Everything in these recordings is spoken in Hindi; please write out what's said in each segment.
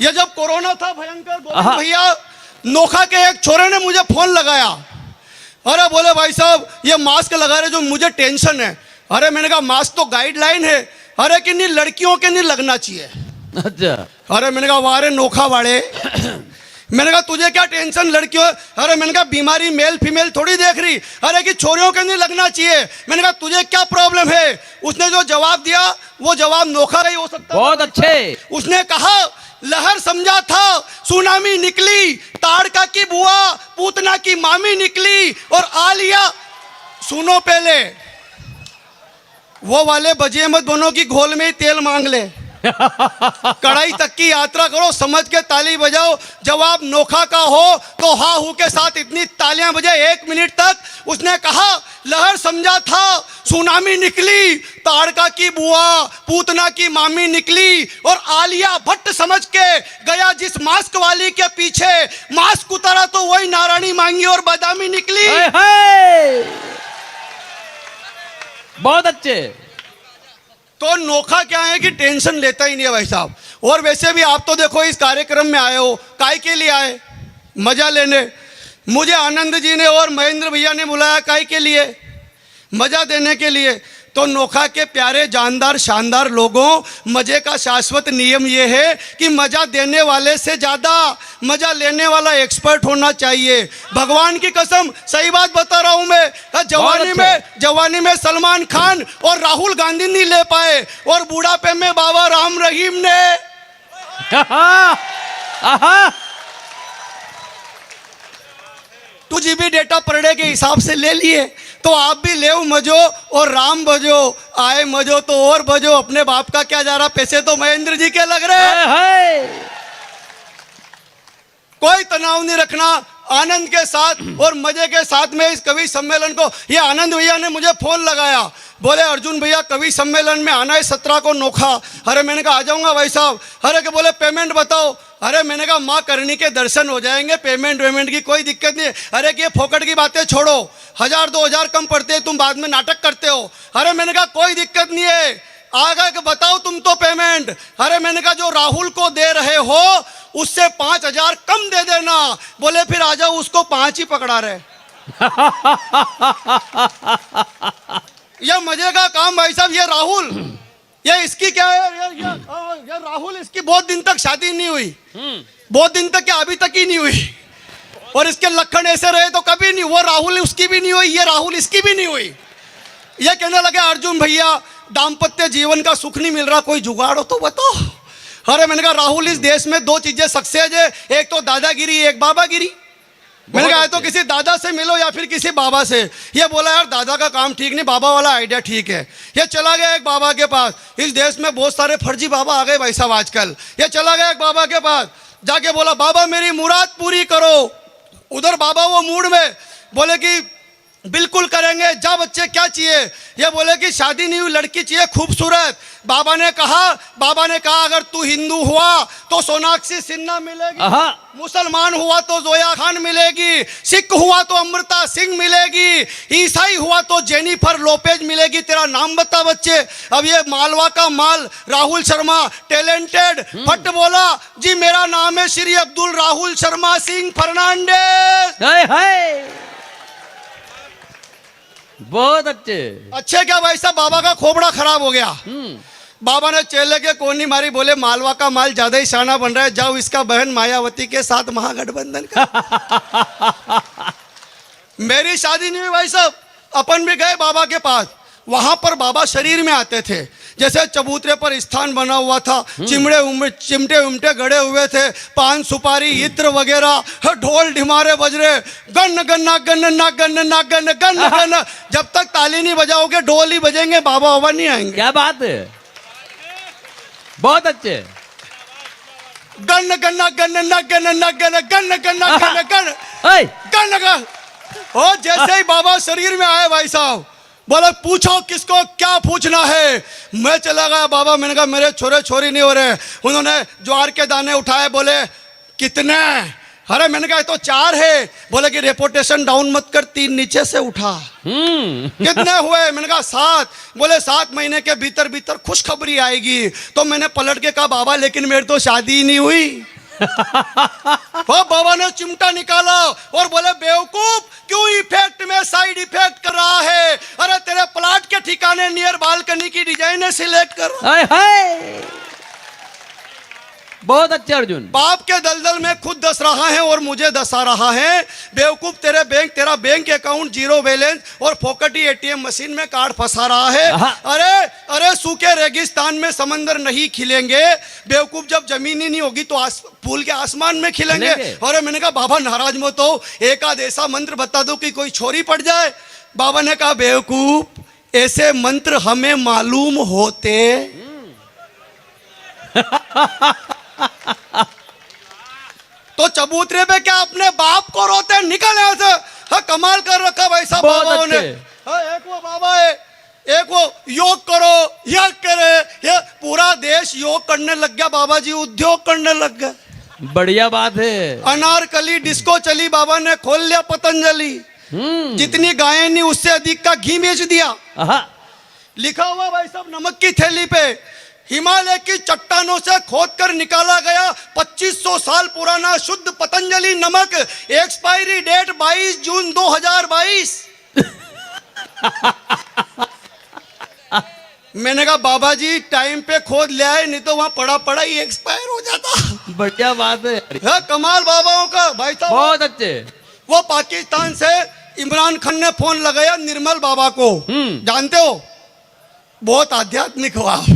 ये जब कोरोना था भयंकर, गोविंद भैया नोखा के एक छोरे ने मुझे फोन लगाया। अरे बोले भाई साहब ये मास्क लगा रहे जो मुझे टेंशन है। अरे मैंने कहा मास्क तो गाइडलाइन है। अरे कि नहीं लड़कियों के नहीं लगना चाहिए। अच्छा। अरे मैंने कहा वारे नोखा वाले मैंने कहा तुझे क्या टेंशन लड़कियों। अरे मैंने कहा बीमारी मेल फीमेल थोड़ी देख रही। अरे कि छोरियों के नहीं लगना चाहिए। मैंने कहा तुझे क्या प्रॉब्लम है। उसने जो जवाब दिया वो जवाब नोखा ही हो सकता। बहुत अच्छे। उसने कहा लहर समझा था सुनामी निकली, ताड़का की बुआ पूतना की मामी निकली और आलिया। सुनो पहले वो वाले बजिए मत दोनों की घोल में ही तेल मांग ले। कड़ाई तक की यात्रा करो, समझ के ताली बजाओ। जवाब नोखा का हो तो हा हू के साथ इतनी तालियां बजे 1 मिनट तक। उसने कहा लहर समझा था सुनामी निकली, ताड़का की बुआ पूतना की मामी निकली और आलिया भट्ट समझ के गया जिस मास्क वाली के पीछे। मास्क उतारा तो वही नारायणी मांगी और बादामी निकली। बहुत अच्छे। तो नोखा क्या है कि टेंशन लेता ही नहीं है भाई साहब। और वैसे भी आप तो देखो इस कार्यक्रम में आए हो, काय के लिए आए? मजा लेने। मुझे आनंद जी ने और महेंद्र भैया ने बुलाया काय के लिए? मजा देने के लिए। तो नोखा के प्यारे जानदार शानदार लोगों, मजे का शाश्वत नियम यह है कि मजा देने वाले से ज्यादा मजा लेने वाला एक्सपर्ट होना चाहिए। भगवान की कसम सही बात बता रहा हूं मैं। जवानी में सलमान खान और राहुल गांधी नहीं ले पाए और बुढ़ापे में बाबा राम रहीम ने। Two GB data per day के हिसाब से ले लिए। तो आप भी ले मजो और राम बजो, आए मजो तो और बजो। अपने बाप का क्या जा रहा, पैसे तो महेंद्र जी के लग रहे हैं। कोई तनाव नहीं रखना, आनंद के साथ और मजे के साथ में इस कवि सम्मेलन को। ये आनंद भैया ने मुझे फोन लगाया, बोले अर्जुन भैया कवि सम्मेलन में आना है 17 को नोखा। अरे मैंने कहा आ जाऊंगा भाई साहब। अरे के बोले पेमेंट बताओ। अरे मैंने कहा माँ करनी के दर्शन हो जाएंगे, पेमेंट वेमेंट की कोई दिक्कत नहीं है। अरे कि ये फोकट की बातें छोड़ो, 1000-2000 कम पड़ते हैं, तुम बाद में नाटक करते हो। अरे मैंने कहा कोई दिक्कत नहीं है, आगे के बताओ तुम तो पेमेंट। अरे मैंने कहा जो राहुल को दे रहे हो उससे 5000 कम दे देना। बोले फिर आ जाओ, उसको 5 ही पकड़ा रहे। ये मजे का काम भाई साहब। ये राहुल, ये इसकी क्या है ये राहुल, इसकी बहुत दिन तक शादी नहीं हुई। बहुत दिन तक क्या अभी तक ही नहीं हुई। और इसके लक्षण ऐसे रहे तो कभी नहीं। वो राहुल उसकी भी नहीं हुई, ये राहुल इसकी भी नहीं हुई। ये कहने लगे अर्जुन भैया दाम्पत्य जीवन का सुख नहीं मिल रहा, कोई जुगाड़ हो तो बताओ। अरे मैंने कहा राहुल इस देश में 2 चीजें सक्सेस है, एक तो दादागिरी एक बाबागिरी। मैंने कहा तो किसी दादा से मिलो या फिर किसी बाबा से। ये बोला यार दादा का काम ठीक नहीं, बाबा वाला आइडिया ठीक है। ये चला गया एक बाबा के पास। इस देश में बहुत सारे फर्जी बाबा आ गए भाई साहब आजकल। ये चला गया एक बाबा के पास, जाके बोला बाबा मेरी मुराद पूरी करो। उधर बाबा वो मूड में बोले कि बिल्कुल करेंगे, जा बच्चे क्या चाहिए? ये बोले कि शादी नहीं हुई लड़की चाहिए खूबसूरत। बाबा ने कहा अगर तू हिंदू हुआ तो सोनाक्षी सिन्हा मिलेगी, मुसलमान हुआ तो जोया खान मिलेगी, सिख हुआ तो अमृता सिंह मिलेगी, ईसाई हुआ तो जेनिफर लोपेज मिलेगी। तेरा नाम बता बच्चे। अब ये मालवा का माल राहुल शर्मा टैलेंटेड फट बोला जी मेरा नाम है श्री अब्दुल राहुल शर्मा सिंह फर्नांडेज। बहुत अच्छे क्या भाई साहब, बाबा का खोपड़ा खराब हो गया। बाबा ने चेले के कोनी मारी, बोले मालवा का माल ज्यादा ही शाना बन रहा है, जाओ इसका बहन मायावती के साथ महागठबंधन का। मेरी शादी नहीं हुई भाई साहब, अपन भी गए बाबा के पास। वहां पर बाबा शरीर में आते थे, जैसे चबूतरे पर स्थान बना हुआ था, चिमटे उमटे गड़े हुए थे, पान सुपारी इत्र वगैरह, ढोल ढिमारे बज रहे, गन गन्ना गन ना गन ना गन गन गन। जब तक ताली नहीं बजाओगे ढोल ही बजेंगे, बाबा बाबा नहीं आएंगे। क्या बात है, बहुत अच्छे। गन गन्ना गन ना गन ना गन गन गन्ना गन गन गन गन। और जैसे ही बाबा शरीर में आए भाई साहब, बोले पूछो किसको क्या पूछना है। मैं चला गया बाबा, मैंने कहा मेरे छोरे छोरी नहीं हो रहे। उन्होंने ज्वार के दाने उठाए, बोले कितने? अरे मैंने कहा ये तो 4 है। बोले कि रेपुटेशन डाउन मत कर, 3 नीचे से उठा। कितने हुए? मैंने कहा 7। बोले 7 महीने के भीतर भीतर खुशखबरी आएगी। तो मैंने पलट के कहा बाबा लेकिन मेरी तो शादी ही नहीं हुई। वो बाबा ने चिमटा निकाला और बोले बेवकूफ क्यों इफेक्ट में साइड इफेक्ट कर रहा है? अरे तेरे प्लाट के ठिकाने नियर बालकनी की डिजाइन सिलेक्ट कर। हाय हाय, बहुत अच्छे अर्जुन। बाप के दलदल में खुद दस रहा है और मुझे दसा रहा है। बेवकूफ तेरा बैंक अकाउंट 0 बैलेंस और फोकटी एटीएम मशीन में कार्ड फंसा रहा है। अरे सूखे रेगिस्तान में समंदर नहीं खिलेंगे बेवकूफ, जब जमीन ही नहीं होगी तो फूल के आसमान में खिलेंगे। अरे मैंने कहा बाबा नाराज मत हो, एक आध ऐसा मंत्र बता दो कि कोई छोरी पड़ जाए। बाबा ने कहा बेवकूफ ऐसे मंत्र हमें मालूम होते। तो चबूतरे पे क्या अपने बाप को रोते? निकल यहाँ से। हाँ, कमाल कर रखा भाई साहब बाबाओं ने। हाँ, एक वो बाबा है, एक वो योग करो, यज्ञ करे, ये पूरा देश योग करने लग गया। बाबा जी उद्योग करने लग गए। बढ़िया बात है। अनारकली डिस्को चली, बाबा ने खोल लिया पतंजलि। जितनी गायें नहीं उससे अधिक का घी बेच दिया। लिखा हुआ भाई साहब नमक की थैली पे, हिमालय की चट्टानों से खोदकर निकाला गया 2500 साल पुराना शुद्ध पतंजलि नमक, एक्सपायरी डेट 22 जून 2022। मैंने कहा बाबा जी टाइम पे खोद ले आए, नहीं तो वहां पड़ा पड़ा ही एक्सपायर हो जाता। बढ़िया बात है। कमाल बाबाओं का भाई साहब, बहुत अच्छे। वो पाकिस्तान से इमरान खान ने फोन लगाया निर्मल बाबा को, जानते हो बहुत आध्यात्मिक हो आप।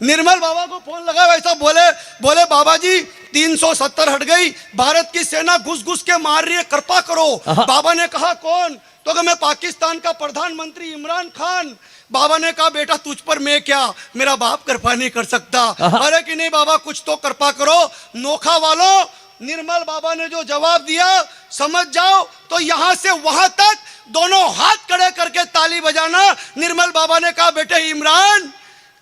निर्मल बाबा को फोन लगा, वैसा बोले बाबा जी 370 हट गई, भारत की सेना घुस घुस के मार रही है, कृपा करो। बाबा ने कहा कौन? तो मैं पाकिस्तान का प्रधानमंत्री इमरान खान। बाबा ने कहा बेटा तुझ पर मैं क्या, मेरा बाप कृपा नहीं कर सकता। अरे कि नहीं बाबा कुछ तो कृपा करो। नोखा वालों, निर्मल बाबा ने जो जवाब दिया समझ जाओ तो यहां से वहां तक दोनों हाथ खड़े करके ताली बजाना। निर्मल बाबा ने कहा बेटे इमरान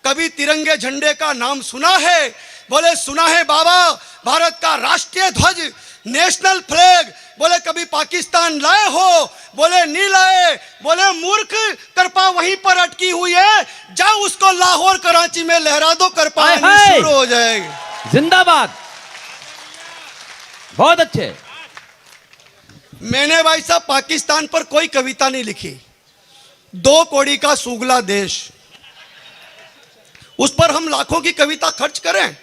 कभी तिरंगे झंडे का नाम सुना है? बोले सुना है बाबा, भारत का राष्ट्रीय ध्वज नेशनल फ्लैग। बोले कभी पाकिस्तान लाए हो? बोले नहीं लाए। बोले मूर्ख, कृपा वहीं पर अटकी हुई है, जाओ उसको लाहौर कराची में लहरा दो, कृपा शुरू हो जाएगी। जिंदाबाद, बहुत अच्छे। मैंने भाई साहब पाकिस्तान पर कोई कविता नहीं लिखी। 2 कौड़ी का सुगला देश, उस पर हम लाखों की कविता खर्च करें,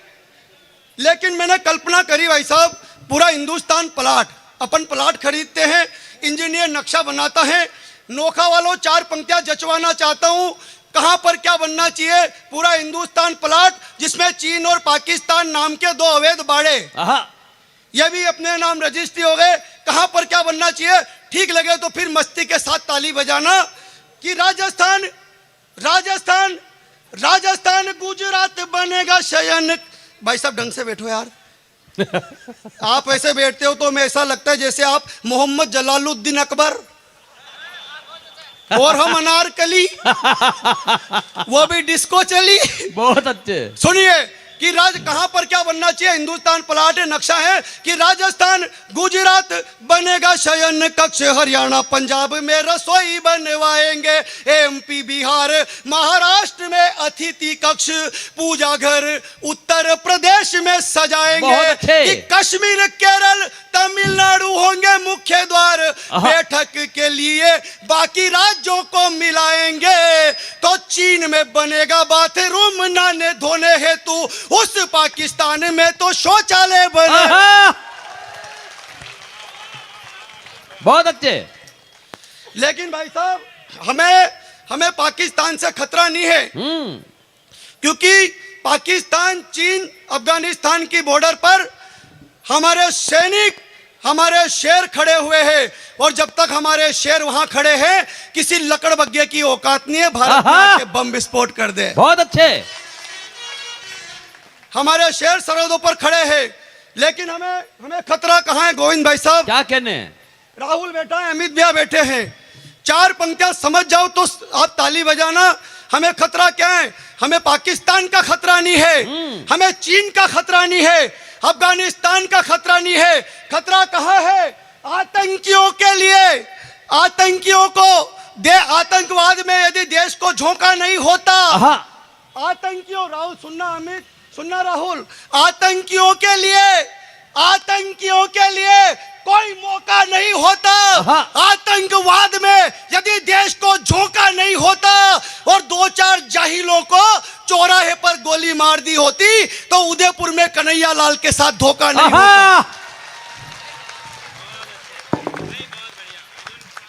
लेकिन मैंने कल्पना करी भाई साहब पूरा हिंदुस्तान प्लाट, अपन प्लाट खरीदते हैं, इंजीनियर नक्शा बनाता है। नोखा वालों 4 पंक्तियां जचवाना चाहता हूं, कहां पर क्या बनना चाहिए? पूरा हिंदुस्तान प्लाट जिसमें चीन और पाकिस्तान नाम के 2 अवैध बाड़े, ये भी अपने नाम रजिस्ट्री हो गए। कहां पर क्या बनना चाहिए? ठीक लगे तो फिर मस्ती के साथ ताली बजाना कि राजस्थान राजस्थान राजस्थान गुजरात बनेगा शयन। भाई साहब ढंग से बैठो यार। आप ऐसे बैठते हो तो मैं ऐसा लगता है जैसे आप मोहम्मद जलालुद्दीन अकबर और हम अनारकली, वो भी डिस्को चली। बहुत अच्छे। सुनिए कि कहां पर क्या बनना चाहिए? हिंदुस्तान प्लाट नक्शा है कि राजस्थान गुजरात बनेगा शयन कक्ष, हरियाणा पंजाब में रसोई बनवाएंगे, एमपी बिहार महाराष्ट्र में अतिथि कक्ष, पूजा घर उत्तर प्रदेश में सजाएंगे, कि कश्मीर केरल तमिलनाडु होंगे मुख्य द्वार, बैठक के लिए बाकी राज्यों को मिलाएंगे। तो चीन में बनेगा बाथरूम नहाने धोने हेतु, उस पाकिस्तान में तो शौचालय बने। बहुत अच्छे। लेकिन भाई साहब हमें पाकिस्तान से खतरा नहीं है, क्योंकि पाकिस्तान चीन अफगानिस्तान की बॉर्डर पर हमारे सैनिक हमारे शेर खड़े हुए हैं, और जब तक हमारे शेर वहां खड़े हैं किसी लकड़बग्गे की औकात नहीं है भारत में आके बम विस्फोट कर दे। बहुत अच्छे। हमारे शेर सरहदों पर खड़े हैं, लेकिन हमें खतरा कहां है गोविंद भाई साहब? क्या कहने? राहुल बैठा है, अमित भैया बैठे हैं, 4 पंक्तियां समझ जाओ तो आप ताली बजाना। हमें खतरा क्या है? हमें पाकिस्तान का खतरा नहीं है, हमें चीन का खतरा नहीं है, अफगानिस्तान का खतरा नहीं है। खतरा कहाँ है? आतंकियों के लिए। आतंकियों को आतंकवाद में यदि देश को झोंका नहीं होता, हाँ आतंकियों, राहुल सुनना, अमित सुनना, राहुल, आतंकियों के लिए कोई मौका नहीं होता। हाँ। आतंकवाद में यदि देश को झोंका नहीं होता और 2-4 जाहिलों को चौराहे पर गोली मार दी होती तो उदयपुर में कन्हैया लाल के साथ धोखा नहीं होता। हाँ